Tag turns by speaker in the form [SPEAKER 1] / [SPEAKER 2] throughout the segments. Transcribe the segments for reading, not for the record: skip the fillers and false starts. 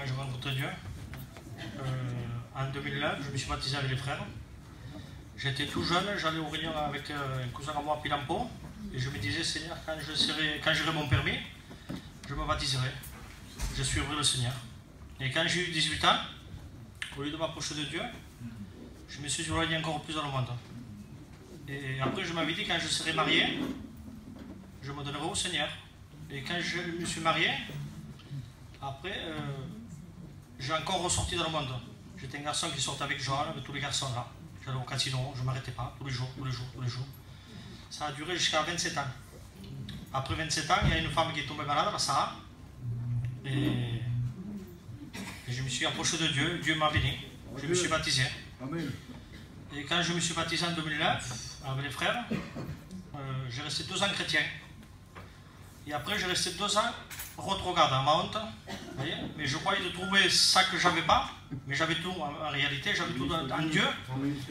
[SPEAKER 1] comment j'ai rencontré Dieu. En 2009, je me suis baptisé avec les frères. J'étais tout jeune, j'allais aux réunions avec un cousin à moi à Pilampo. Et je me disais, Seigneur, quand j'aurai mon permis, je me baptiserai. Je suivrai le Seigneur. Et quand j'ai eu 18 ans, au lieu de m'approcher de Dieu, je me suis éloigné encore plus dans le monde. Et après, je m'avais dit, quand je serai marié, je me donnerai au Seigneur. Et quand je me suis marié, après, j'ai encore ressorti dans le monde. J'étais un garçon qui sortait avec Joël, avec tous les garçons là. J'allais au casino, je ne m'arrêtais pas, tous les jours. Ça a duré jusqu'à 27 ans. Après 27 ans, il y a une femme qui est tombée malade, la Sarah. Et je me suis approché de Dieu, Dieu m'a béni. Je me suis baptisé. Et quand je me suis baptisé en 2009, avec les frères, j'ai resté 2 ans chrétien. Et après, j'ai resté 2 ans rétrograde, à ma honte. Voyez, mais je croyais de trouver ça que j'avais pas, mais j'avais tout en réalité, j'avais tout en Dieu.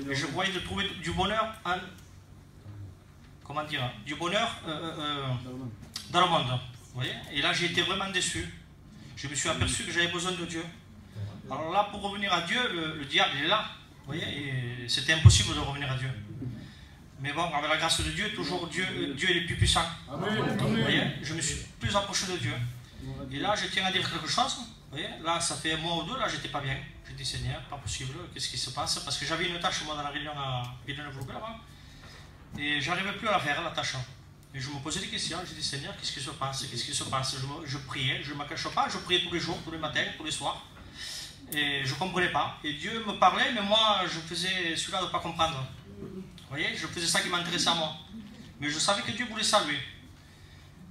[SPEAKER 1] Et je croyais de trouver du bonheur en. Comment dire, du bonheur dans le monde. Vous voyez, et là, j'ai été vraiment déçu. Je me suis aperçu que j'avais besoin de Dieu. Alors là, pour revenir à Dieu, le diable, il est là. Vous voyez, et c'était impossible de revenir à Dieu. Mais bon, avec la grâce de Dieu, toujours Dieu est le plus puissant. Vous voyez, je me suis plus approché de Dieu. Et là, je tiens à dire quelque chose. Vous voyez, là, ça fait 1 mois ou 2, là, j'étais pas bien. J'ai dit, Seigneur, pas possible, qu'est-ce qui se passe? Parce que j'avais une tâche, moi, dans la réunion à Villeneuve-Loubet, là-bas. Et j'arrivais plus à la faire, la tâche. Et je me posais des questions. J'ai dit, Seigneur, qu'est-ce qui se passe? Qu'est-ce qui se passe? Je priais, je ne me cache pas, je priais tous les jours, tous les matins, tous les soirs. Et je ne comprenais pas. Et Dieu me parlait, mais moi, je faisais celui-là de ne pas comprendre. Vous voyez, je faisais ça qui m'intéressait à moi. Mais je savais que Dieu voulait saluer.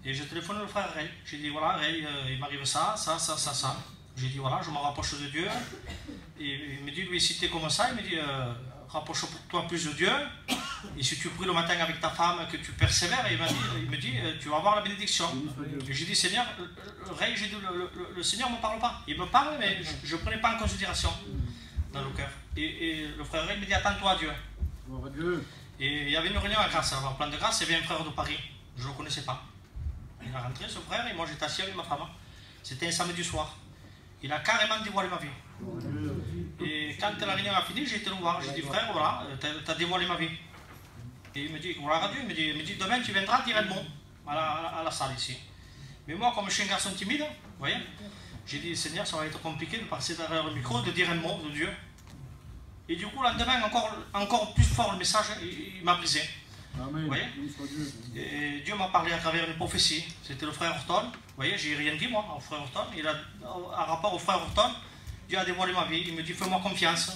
[SPEAKER 1] Et je téléphone au frère Ray. J'ai dit, voilà, Ray, il m'arrive ça. J'ai dit, voilà, je me rapproche de Dieu. Et il me dit, lui, si tu es comme ça, il me dit, rapproche-toi plus de Dieu. Et si tu pries le matin avec ta femme, que tu persévères, il me dit, tu vas avoir la bénédiction. Et j'ai dit, Seigneur, Ray, j'ai dit, le Seigneur ne me parle pas. Il me parle, mais je ne prenais pas en considération dans le cœur. Et le frère Ray me dit, attends-toi à Dieu. Et il y avait une réunion à Grasse, alors plan de Grasse, il y avait un frère de Paris, je ne le connaissais pas. Il est rentré, ce frère, et moi j'étais assis avec ma femme. C'était un samedi soir. Il a carrément dévoilé ma vie. Et quand la réunion a fini, j'ai été le voir. J'ai dit, frère, voilà, tu as dévoilé ma vie. Et il me dit, voilà, Dieu, il me dit, demain tu viendras dire un mot à la salle ici. Mais moi, comme je suis un garçon timide, vous voyez, j'ai dit, Seigneur, ça va être compliqué de passer derrière le micro, de dire un mot de Dieu. Et du coup, le lendemain, encore plus fort le message, il m'a brisé. Amen. Vous voyez, et Dieu m'a parlé à travers une prophétie. C'était le frère Horton. Vous voyez, j'ai rien dit moi au frère Horton. En rapport au frère Horton, Dieu a dévoilé ma vie. Il me dit, fais-moi confiance.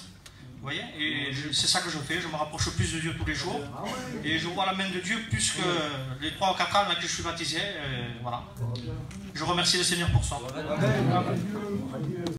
[SPEAKER 1] Vous voyez, et c'est ça que je fais. Je me rapproche plus de Dieu tous les jours. Et je vois la main de Dieu plus que les 3 ou 4 ans là que je suis baptisé. Voilà. Je remercie le Seigneur pour ça. Amen.